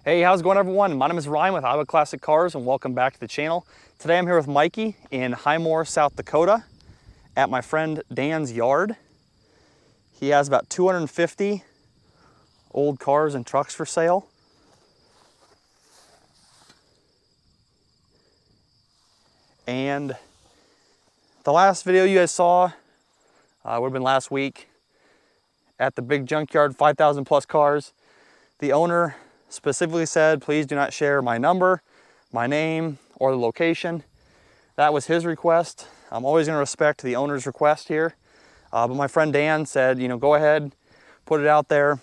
Hey, how's it going, everyone? My name is Ryan with IowaClassicCars and welcome back to the channel. Today I'm here with Mikey in Highmore, South Dakota at my friend Dan's yard. He has about 250 old cars and trucks for sale. And the last video you guys saw would have been last week at the big junkyard, 5,000 plus cars. The owner specifically said, please do not share my number, my name, or the location. That was his request. I'm always going to respect the owner's request here. But my friend Dan said, go ahead, put it out there.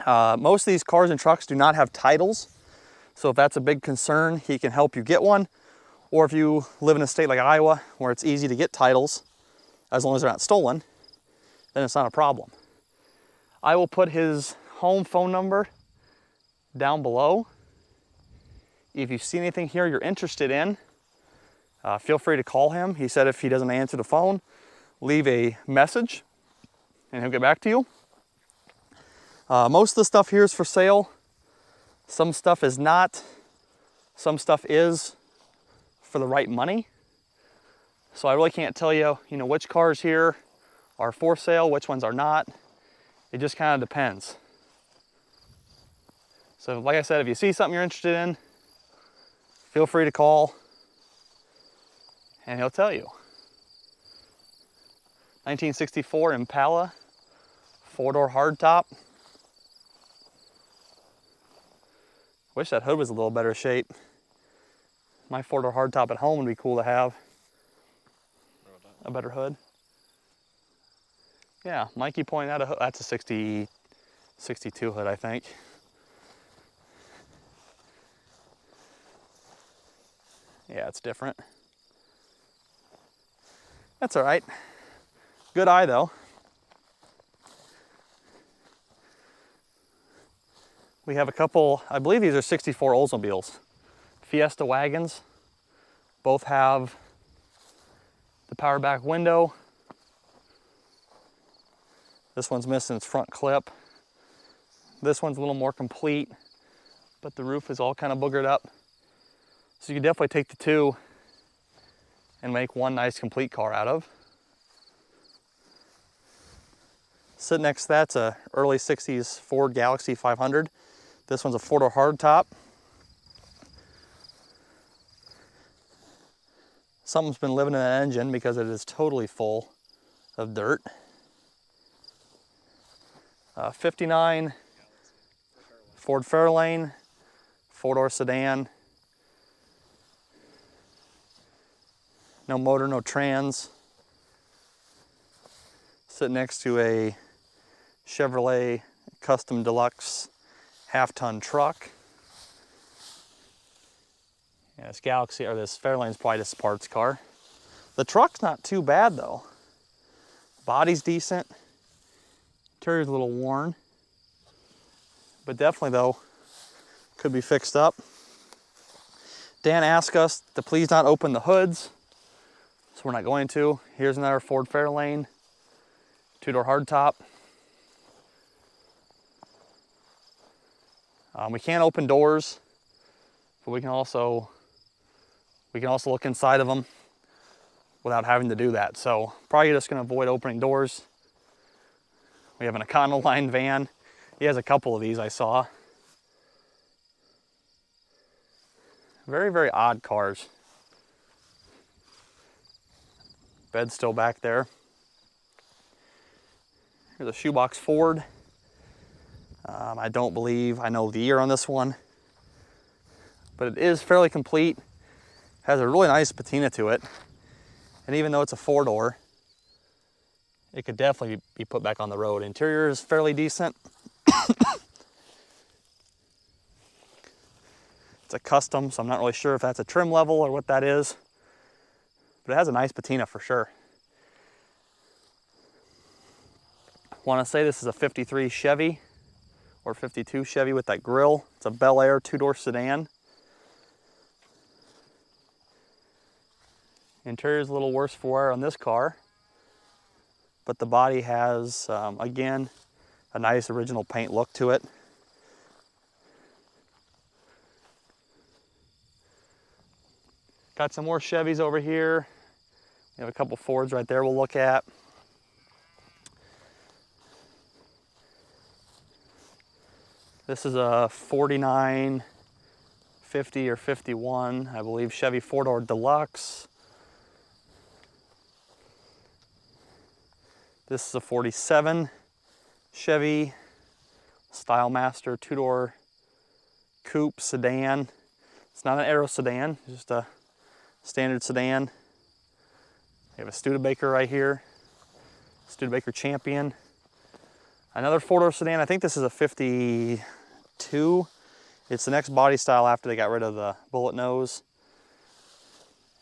Most of these cars and trucks do not have titles. So if that's a big concern, he can help you get one. Or if you live in a state like Iowa, where it's easy to get titles, as long as they're not stolen, then it's not a problem. I will put his home phone number down below. If you see anything here you're interested in, feel free to call him. He said if he doesn't answer the phone, leave a message and he'll get back to you. Most of the stuff here is for sale. Some stuff is not. Some stuff is for the right money. So I really can't tell you, which cars here are for sale, which ones are not. It just kind of depends. So like I said, if you see something you're interested in, feel free to call and he'll tell you. 1964 Impala, 4-door hardtop. Wish that hood was a little better shape. My 4-door hardtop at home would be cool to have. A better hood. Yeah, Mikey pointed out a hood. That's a 62 hood, I think. Yeah, it's different. That's all right. Good eye, though. We have a couple, I believe these are 64 Oldsmobiles. Fiesta wagons. Both have the power back window. This one's missing its front clip. This one's a little more complete, but the roof is all kind of boogered up. So you can definitely take the two and make one nice complete car out of. Sitting next to that's a early 60s Ford Galaxy 500. This one's a 4-door hardtop. Something's been living in that engine because it is totally full of dirt. 59 Ford Fairlane, 4-door sedan. No motor, no trans. Sitting next to a Chevrolet Custom Deluxe half-ton truck. Yeah, this Galaxy, or this Fairlane's probably just a parts car. The truck's not too bad though. Body's decent. Interior's a little worn. But definitely though, could be fixed up. Dan asked us to please not open the hoods. So we're not going to. Here's another Ford Fairlane, 2-door hardtop. We can't open doors, but we can also look inside of them without having to do that. So probably just going to avoid opening doors. We have an Econoline van. He has a couple of these I saw. Very, very odd cars. Bed's still back there. Here's a shoebox Ford. I don't believe I know the year on this one, but it is fairly complete. Has a really nice patina to it. And even though it's a 4-door, it could definitely be put back on the road. Interior is fairly decent. It's a custom, so I'm not really sure if that's a trim level or what that is. But it has a nice patina for sure. Want to say this is a 53 Chevy or 52 Chevy with that grille. It's a Bel Air 2-door sedan. Interior is a little worse for wear on this car, but the body has, again, a nice original paint look to it. Got some more Chevys over here. We have a couple Fords right there we'll look at. This is a 49, 50 or 51, I believe, Chevy 4-door Deluxe. This is a 47 Chevy Style Master 2-door coupe sedan. It's not an Aero sedan, it's just a standard sedan. We have a Studebaker right here, Studebaker Champion. Another 4-door sedan, I think this is a 52. It's the next body style after they got rid of the bullet nose.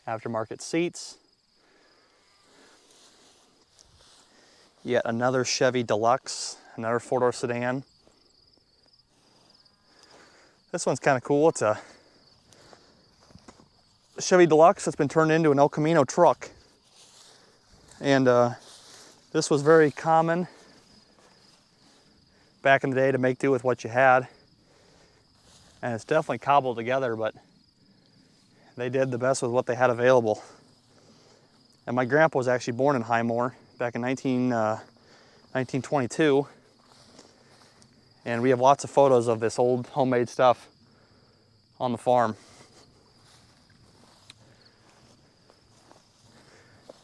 Aftermarket seats. Yet another Chevy Deluxe, another 4-door sedan. This one's kind of cool. It's a Chevy Deluxe that's been turned into an El Camino truck. And this was very common back in the day to make do with what you had. And it's definitely cobbled together, but they did the best with what they had available. And my grandpa was actually born in Highmore back in 1922. And we have lots of photos of this old homemade stuff on the farm.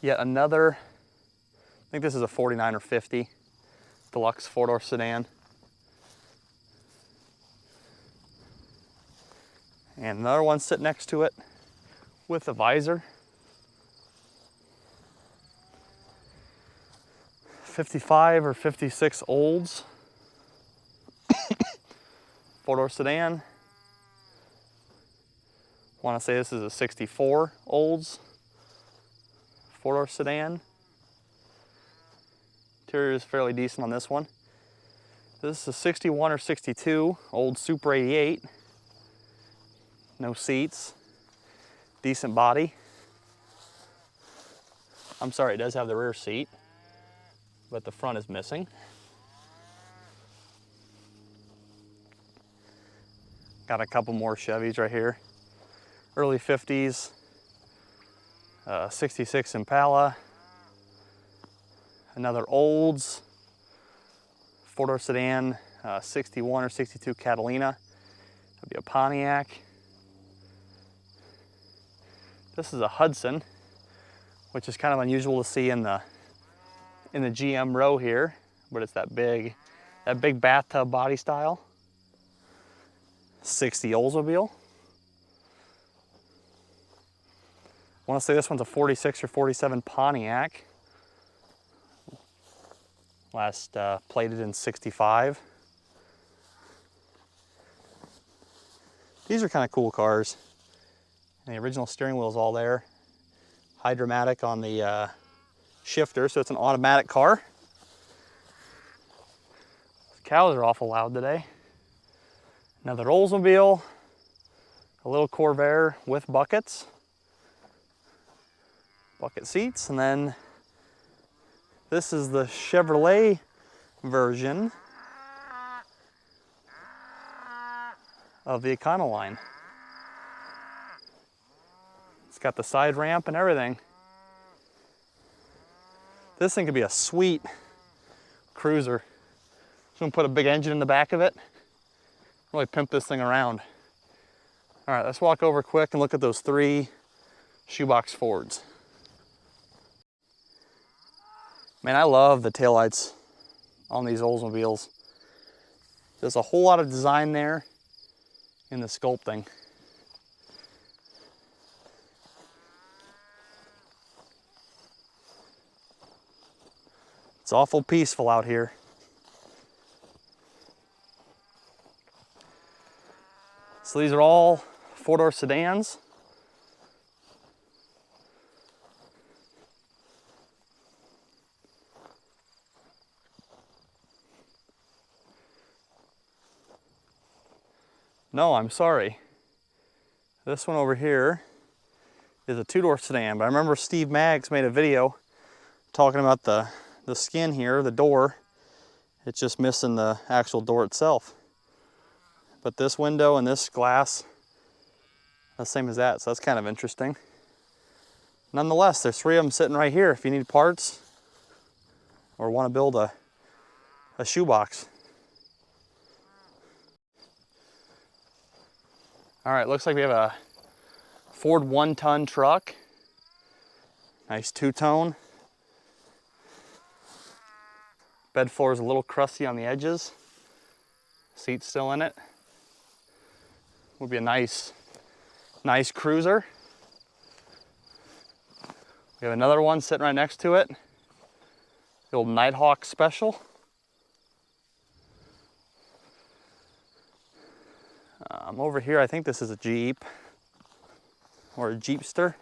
Yet another, I think this is a 49 or 50 Deluxe 4-door sedan. And another one sitting next to it with a visor. 55 or 56 Olds. 4-door sedan. I want to say this is a 64 Olds. 4-door sedan. Interior is fairly decent on this one. This is a 61 or 62 old Super 88. No seats. Decent body. I'm sorry, it does have the rear seat, but the front is missing. Got a couple more Chevys right here. Early 50s, 66 Impala. Another Olds, 4-door sedan, 61 or 62 Catalina. That'd be a Pontiac. This is a Hudson, which is kind of unusual to see in the GM row here, but it's that big bathtub body style. 60 Oldsmobile. I want to say this one's a 46 or 47 Pontiac. Last plated in 65. These are kind of cool cars. And the original steering wheel is all there. Hydromatic on the shifter, so it's an automatic car. Cows are awful loud today. Another Oldsmobile, a little Corvair with buckets. Bucket seats, and then this is the Chevrolet version of the Econoline. It's got the side ramp and everything. This thing could be a sweet cruiser. Just gonna put a big engine in the back of it. Really pimp this thing around. All right, let's walk over quick and look at those 3 shoebox Fords. Man, I love the taillights on these Oldsmobiles. There's a whole lot of design there in the sculpting. It's awful peaceful out here. So these are all 4-door sedans. No, I'm sorry. This one over here is a 2-door sedan, but I remember Steve Maggs made a video talking about the skin here, the door. It's just missing the actual door itself. But this window and this glass, the same as that, so that's kind of interesting. nonetheless, there's 3 of them sitting right here if you need parts or want to build a shoebox. All right, looks like we have a Ford 1-ton truck. Nice 2-tone. Bed floor is a little crusty on the edges. Seat's still in it. Would be a nice cruiser. We have another one sitting right next to it. The old Nighthawk Special. Over here, I think this is a Jeep or a Jeepster.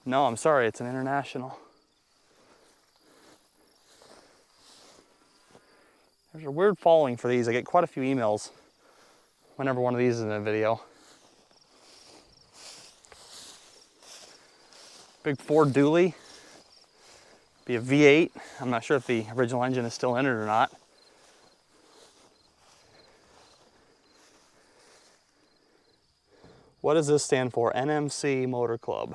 No, I'm sorry, it's an International. There's a weird following for these. I get quite a few emails whenever one of these is in a video. Big Ford dually. Be a V8. I'm not sure if the original engine is still in it or not. What does this stand for? NMC Motor Club.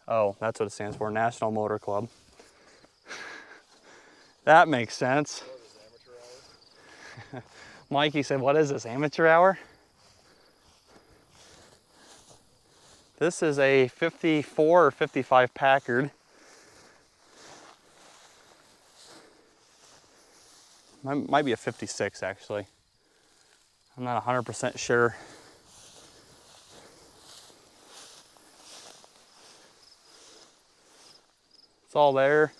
Oh, that's what it stands for, National Motor Club. That makes sense. Mikey said, what is this, amateur hour? This is a 54 or 55 Packard. Might be a 56 actually. I'm not 100% sure. It's all there.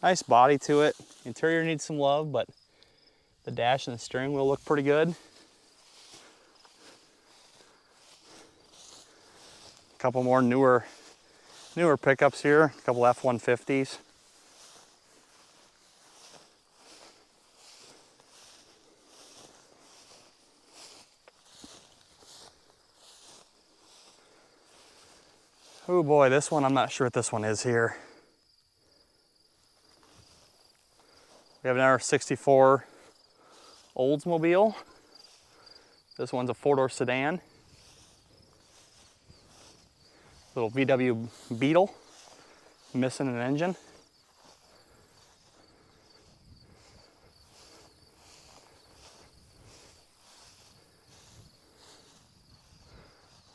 Nice body to it. Interior needs some love, but the dash and the steering wheel look pretty good. A couple more newer pickups here, a couple F-150s. Oh boy, this one, I'm not sure what this one is here. We have an R64 Oldsmobile. This one's a 4-door sedan. Little VW Beetle, missing an engine.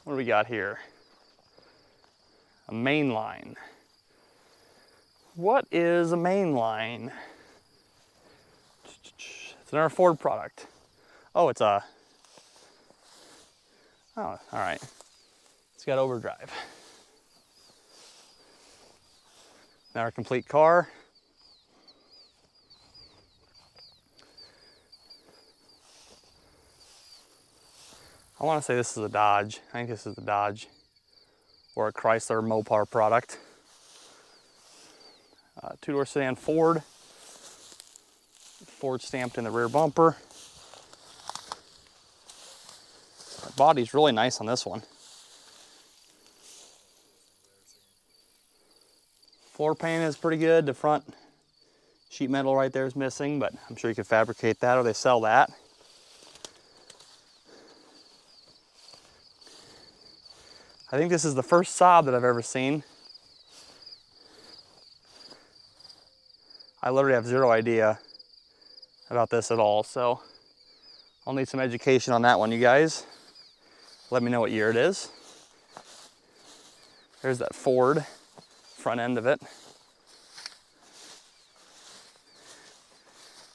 What do we got here? A mainline. What is a mainline? It's another Ford product. Oh, it's a, oh, all right. It's got overdrive. Now our complete car. I want to say this is a Dodge. I think this is the Dodge or a Chrysler Mopar product. 2-door sedan Ford. Ford stamped in the rear bumper. The body's really nice on this one. Floor pan is pretty good. The front sheet metal right there is missing, but I'm sure you could fabricate that or they sell that. I think this is the first Saab that I've ever seen. I literally have zero idea about this at all, so I'll need some education on that one, you guys. Let me know what year it is. There's that Ford front end of it.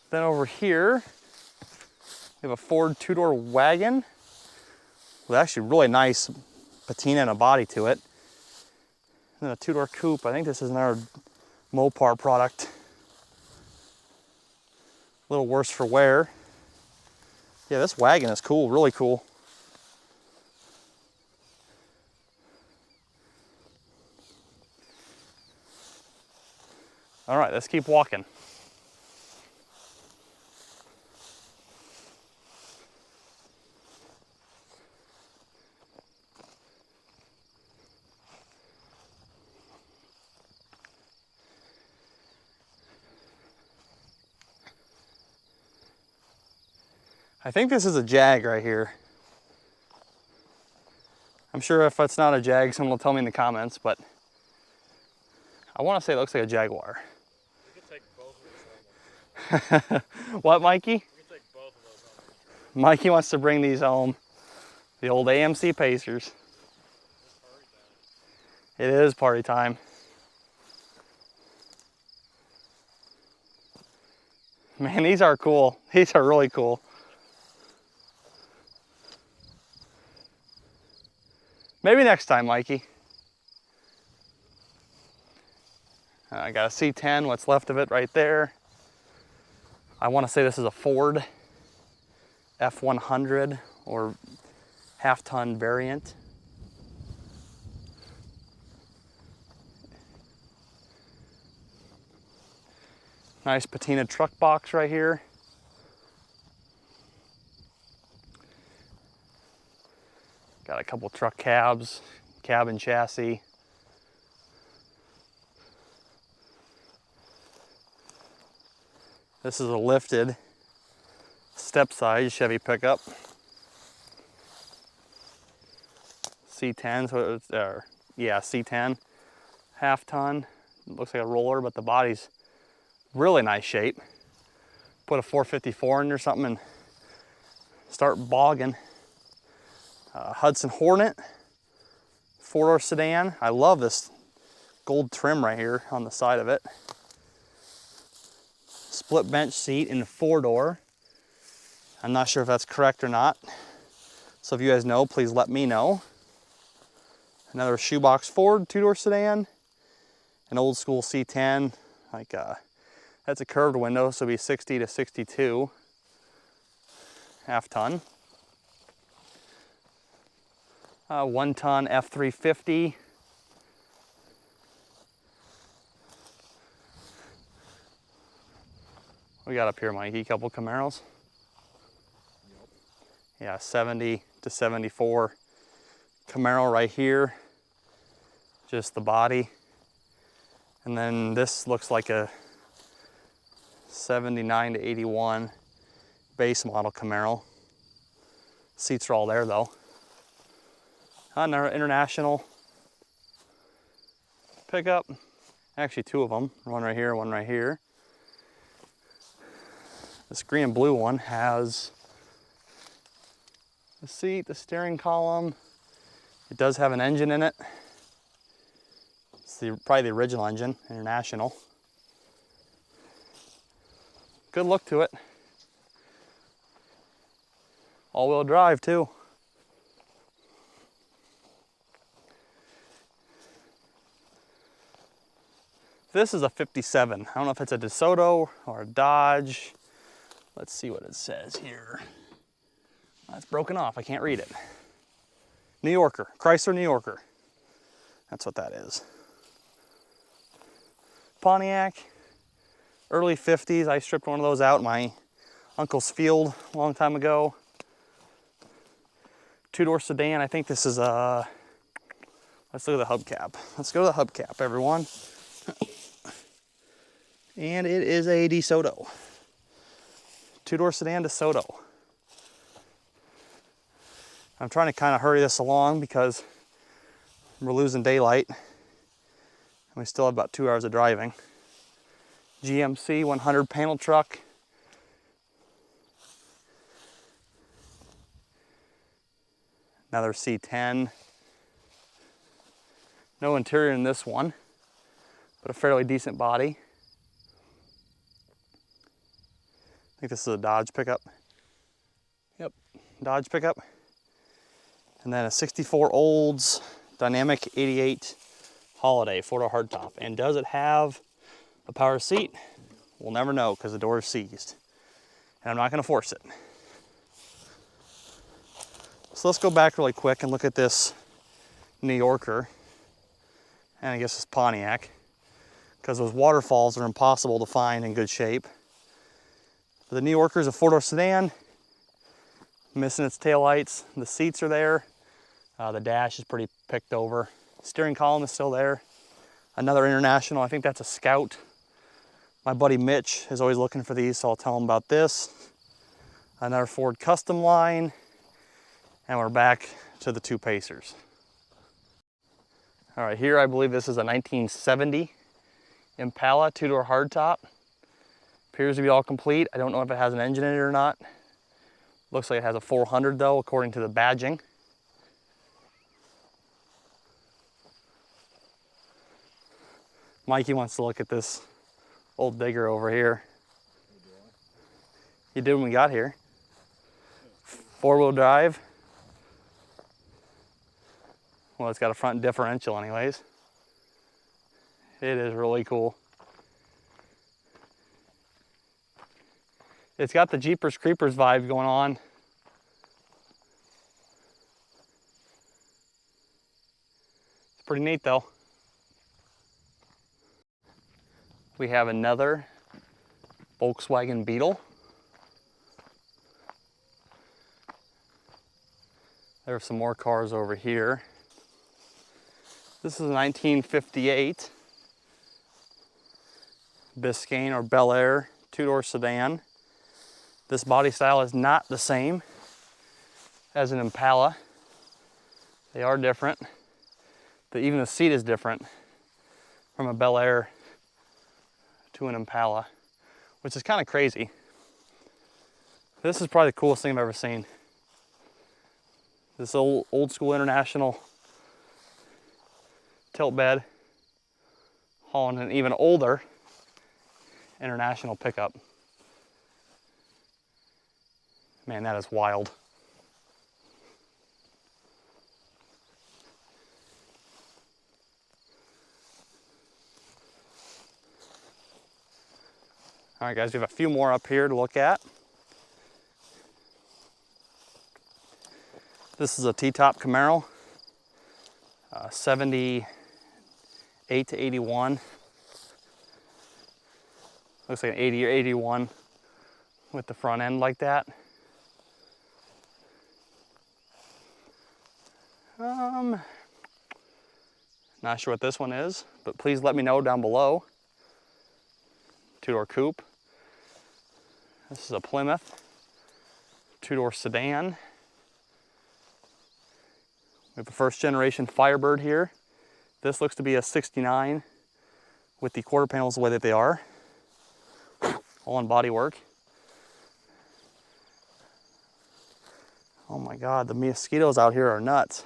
Then over here, we have a Ford 2-door wagon with actually really nice patina and a body to it. And then a 2-door coupe. I think this is another Mopar product. A little worse for wear. Yeah, this wagon is cool, really cool. All right, let's keep walking. I think this is a Jag right here. I'm sure if it's not a Jag, someone will tell me in the comments, but I want to say it looks like a Jaguar. We could take both of those home. What, Mikey? We could take both of those home. Mikey wants to bring these home. The old AMC Pacers. It is party time. Man, these are cool. These are really cool. Maybe next time, Mikey. I got a C10, what's left of it right there. I want to say this is a Ford F100 or half-ton variant. Nice patina truck box right here. Got a couple truck cabs, cab and chassis. This is a lifted step side Chevy pickup. C10, so it's, yeah, C10, half ton. It looks like a roller, but the body's really nice shape. Put a 454 in or something and start bogging. Hudson Hornet, 4-door sedan. I love this gold trim right here on the side of it. Split bench seat in 4-door. I'm not sure if that's correct or not. So if you guys know, please let me know. Another shoebox Ford 2-door sedan. An old school C10, like that's a curved window, so it'll be 60 to 62, half ton. 1-ton F350. We got up here, Mikey, a couple Camaros. Yep. Yeah, 70 to 74 Camaro right here. Just the body. And then this looks like a 79 to 81 base model Camaro. Seats are all there though. Another international pickup. Actually, two of them. One right here, one right here. This green and blue one has the seat, the steering column. It does have an engine in it. It's probably the original engine, international. Good look to it. All-wheel drive too. This is a 57. I don't know if it's a DeSoto or a Dodge. Let's see what it says here. It's broken off, I can't read it. New Yorker, Chrysler New Yorker. That's what that is. Pontiac, early 50s. I stripped one of those out in my uncle's field a long time ago. 2-door sedan. I think this is a, let's look at the hubcap. Let's go to the hubcap, everyone. And it is a DeSoto. 2-door sedan DeSoto. I'm trying to kind of hurry this along because we're losing daylight. And we still have about 2 hours of driving. GMC 100 panel truck. Another C10. No interior in this one, but a fairly decent body. I think this is a Dodge pickup. Yep, Dodge pickup. And then a 64 Olds Dynamic 88 Holiday 4-door hardtop. And does it have a power seat? We'll never know because the door is seized. And I'm not going to force it. So let's go back really quick and look at this New Yorker. And I guess it's Pontiac. Because those waterfalls are impossible to find in good shape. The New Yorker is a 4-door sedan. Missing its taillights. The seats are there. The dash is pretty picked over. Steering column is still there. Another international, I think that's a Scout. My buddy Mitch is always looking for these, so I'll tell him about this. Another Ford Custom line, and we're back to the 2 Pacers. All right, here I believe this is a 1970 Impala 2-door hardtop. Appears to be all complete. I don't know if it has an engine in it or not. Looks like it has a 400 though, according to the badging. Mikey wants to look at this old digger over here. You did when we got here. 4-wheel drive. Well, it's got a front differential anyways. It is really cool. It's got the Jeepers Creepers vibe going on. It's pretty neat though. We have another Volkswagen Beetle. There are some more cars over here. This is a 1958 Biscayne or Bel Air 2-door sedan. This body style is not the same as an Impala. They are different. Even the seat is different from a Bel Air to an Impala, which is kind of crazy. This is probably the coolest thing I've ever seen. This old school International tilt bed hauling an even older International pickup. Man, that is wild. All right, guys, we have a few more up here to look at. This is a T-top Camaro, 78 to 81. Looks like an 80 or 81 with the front end like that. Not sure what this one is, but please let me know down below. 2-door coupe. This is a Plymouth 2-door sedan. We have a 1st generation Firebird here. This looks to be a 69 with the quarter panels the way that they are. All on bodywork. Oh my God, the mosquitoes out here are nuts.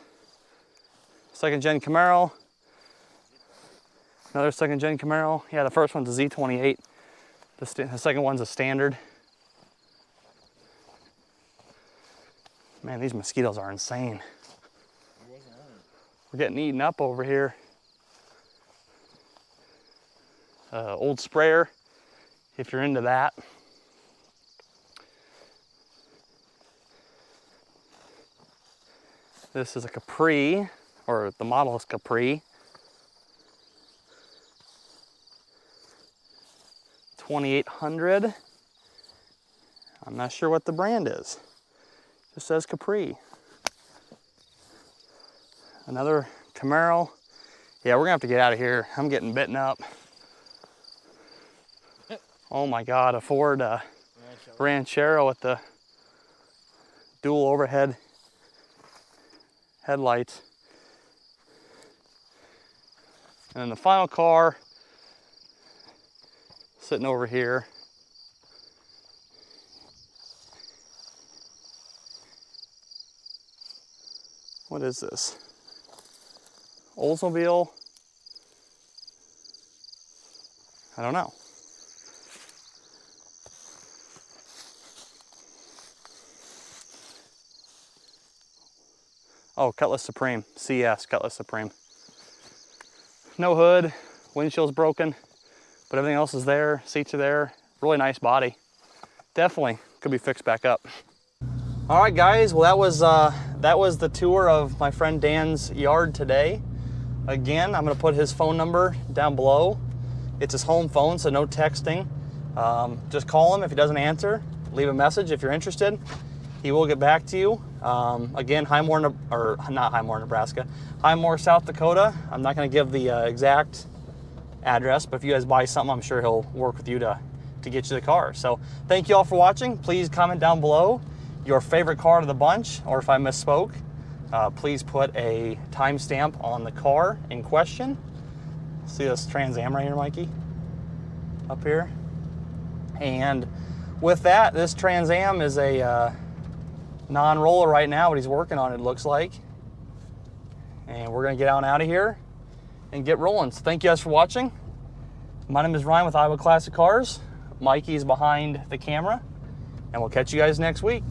2nd gen Camaro. Another 2nd gen Camaro. Yeah, the first one's a Z28. The second one's a standard. Man, these mosquitoes are insane. We're getting eaten up over here. Old sprayer, if you're into that. This is a Capri, or the model is Capri. 2800. I'm not sure what the brand is. Just says Capri. Another Camaro. Yeah, we're gonna have to get out of here. I'm getting bitten up. Oh my God, a Ford Ranchero with the dual overhead headlights. And then the final car sitting over here. What is this? Oldsmobile? I don't know. Oh, Cutlass Supreme, CS, Cutlass Supreme. No hood, windshield's broken, but everything else is there, seats are there, really nice body. Definitely could be fixed back up. All right, guys, well that was the tour of my friend Dan's yard today. Again, I'm gonna put his phone number down below. It's his home phone, so no texting. Just call him if he doesn't answer. Leave a message if you're interested. He will get back to you. Again, Highmore, or not Highmore, Nebraska. Highmore, South Dakota. I'm not gonna give the exact address, but if you guys buy something, I'm sure he'll work with you to to get you the car. So thank you all for watching. Please comment down below your favorite car of the bunch, or if I misspoke, please put a timestamp on the car in question. See this Trans Am right here, Mikey? Up here. And with that, this Trans Am is a non-roller right now, what he's working on, it looks like. And we're gonna get on out of here and get rolling. So thank you guys for watching. My name is Ryan with Iowa Classic Cars. Mikey's behind the camera, and we'll catch you guys next week.